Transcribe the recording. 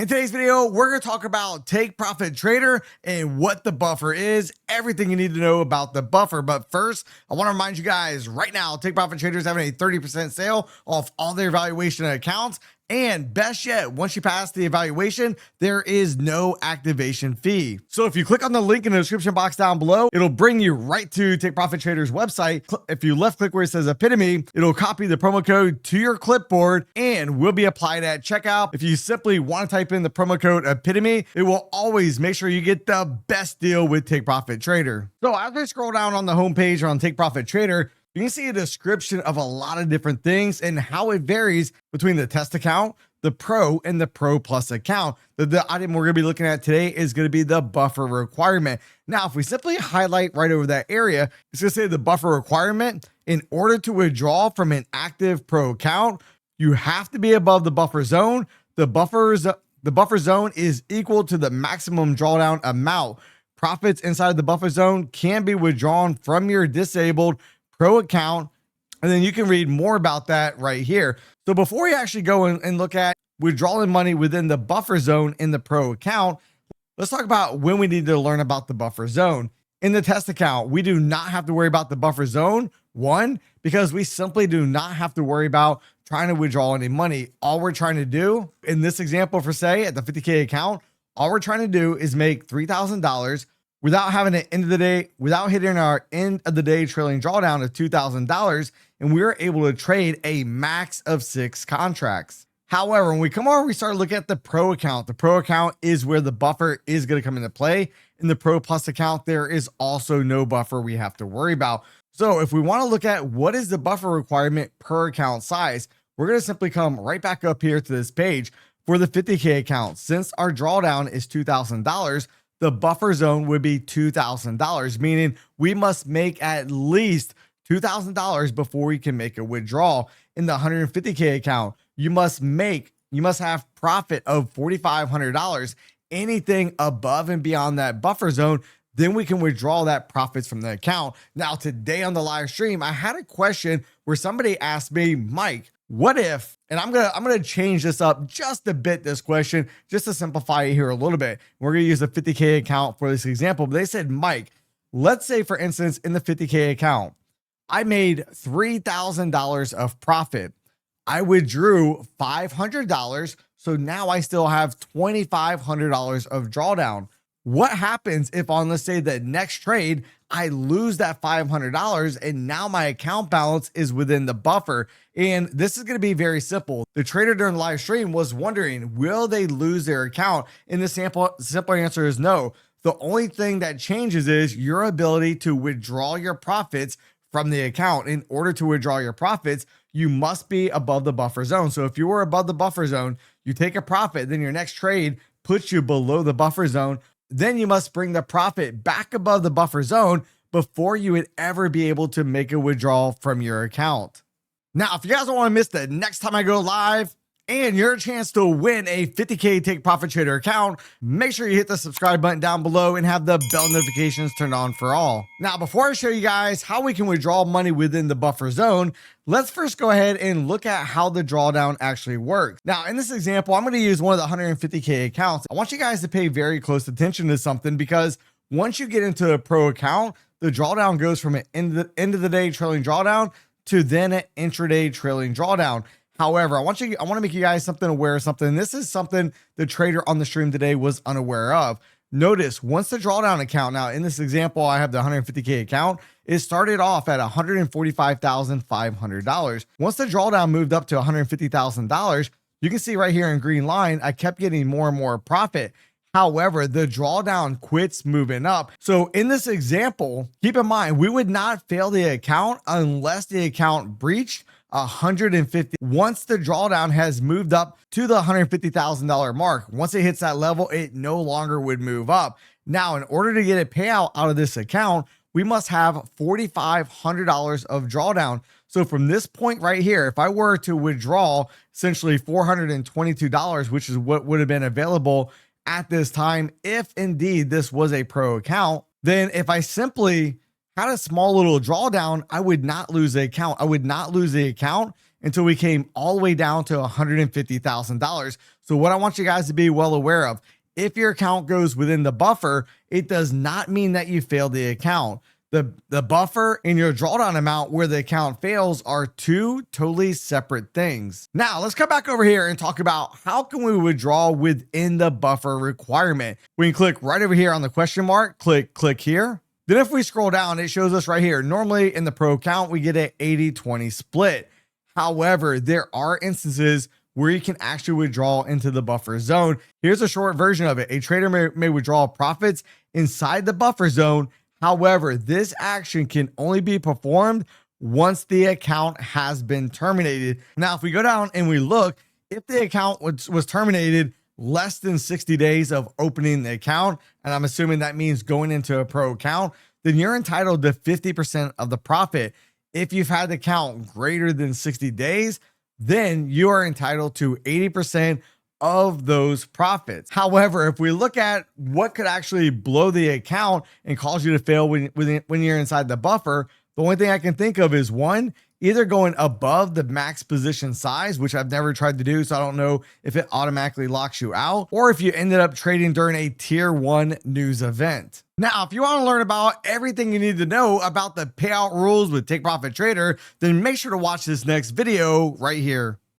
In today's video, we're going to talk about Take Profit Trader and what the buffer is, everything you need to know about the buffer. But first, I want to remind you guys right now, Take Profit Trader is having a 30% sale off all their evaluation accounts. And best yet, once you pass the evaluation, there is no activation fee. So if you click on the link in the description box down below, it'll bring you right to Take Profit Trader's website. If you left click where it says epitome, it'll copy the promo code to your clipboard and will be applied at checkout. If you simply want to type in the promo code epitome, it will always make sure you get the best deal with Take Profit Trader. So as we scroll down on the homepage on Take Profit Trader, you can see a description of a lot of different things and how it varies between the test account, the pro, and the pro plus account. The item we're going to be looking at today is going to be the buffer requirement. Now, if we simply highlight right over that area, it's going to say the buffer requirement. In order to withdraw from an active pro account, you have to be above the buffer zone. The buffer zone is equal to the maximum drawdown amount. Profits inside the buffer zone can be withdrawn from your disabled pro account, and then you can read more about that right here. So before we actually go and look at withdrawing money within the buffer zone in the pro account, let's talk about when we need to learn about the buffer zone. In the test account, we do not have to worry about the buffer zone. One, because we simply do not have to worry about trying to withdraw any money. All we're trying to do in this example, for say at the 50K account, all we're trying to do is make $3,000 without having an without hitting our end of the day trailing drawdown of $2,000, and we were able to trade a max of 6 contracts. However, when we come over, we start looking at the pro account. The pro account is where the buffer is going to come into play. In the pro plus account, there is also no buffer we have to worry about. So if we want to look at what is the buffer requirement per account size, we're going to simply come right back up here to this page. For the 50K account, since our drawdown is $2,000, the buffer zone would be $2,000, meaning we must make at least $2,000 before we can make a withdrawal. In the 150K account, you must have profit of $4,500. Anything above and beyond that buffer zone, then we can withdraw that profits from the account. Now, today on the live stream, I had a question where somebody asked me, Mike, what if, and I'm gonna change this up just a bit, this question, just to simplify it here a little bit. We're gonna use the 50K account for this example, but they said, Mike, let's say for instance, in the 50K account, I made $3,000 of profit. I withdrew $500. So now I still have $2,500 of drawdown. What happens if on, let's say, the next trade, I lose that $500 and now my account balance is within the buffer? And this is going to be very simple. The trader during the live stream was wondering, will they lose their account? And the simple answer is no. The only thing that changes is your ability to withdraw your profits from the account. In order to withdraw your profits, you must be above the buffer zone. So if you were above the buffer zone, you take a profit, then your next trade puts you below the buffer zone. Then you must bring the profit back above the buffer zone before you would ever be able to make a withdrawal from your account. Now, if you guys don't want to miss the next time I go live and your chance to win a 50K Take Profit Trader account, make sure you hit the subscribe button down below and have the bell notifications turned on for all. Now, before I show you guys how we can withdraw money within the buffer zone, let's first go ahead and look at how the drawdown actually works. Now, in this example, I'm going to use one of the 150K accounts. I want you guys to pay very close attention to something, because once you get into a pro account, the drawdown goes from an end of the day trailing drawdown to then an intraday trailing drawdown. However, I want to make you guys aware of something. This is something the trader on the stream today was unaware of. Notice once the drawdown account, now in this example, I have the 150K account, it started off at $145,500. Once the drawdown moved up to $150,000, you can see right here in green line, I kept getting more and more profit. However, the drawdown quits moving up. So in this example, keep in mind, we would not fail the account unless the account breached 150. Once the drawdown has moved up to the $150,000 mark, once it hits that level, it no longer would move up. Now, in order to get a payout out of this account, we must have $4,500 of drawdown. So from this point right here, if I were to withdraw essentially $422, which is what would have been available at this time, if indeed this was a pro account, then if I simply had a small little drawdown, I would not lose the account. I would not lose the account until we came all the way down to $150,000. So what I want you guys to be well aware of, if your account goes within the buffer, it does not mean that you failed the account. The buffer and your drawdown amount where the account fails are two totally separate things. Now let's come back over here and talk about how can we withdraw within the buffer requirement. We can click right over here on the question mark, click here. Then if we scroll down, it shows us right here. Normally in the pro account, we get an 80-20 split. However, there are instances where you can actually withdraw into the buffer zone. Here's a short version of it. A trader may withdraw profits inside the buffer zone. However, this action can only be performed once the account has been terminated. Now, if we go down and we look, if the account was terminated less than 60 days of opening the account, and I'm assuming that means going into a pro account, then you're entitled to 50% of the profit. If you've had the account greater than 60 days, then you are entitled to 80% of those profits. However, if we look at what could actually blow the account and cause you to fail when you're inside the buffer, the only thing I can think of is one, either going above the max position size, which I've never tried to do, so I don't know if it automatically locks you out, or if you ended up trading during a tier 1 news event. Now, if you want to learn about everything you need to know about the payout rules with Take Profit Trader, then make sure to watch this next video right here.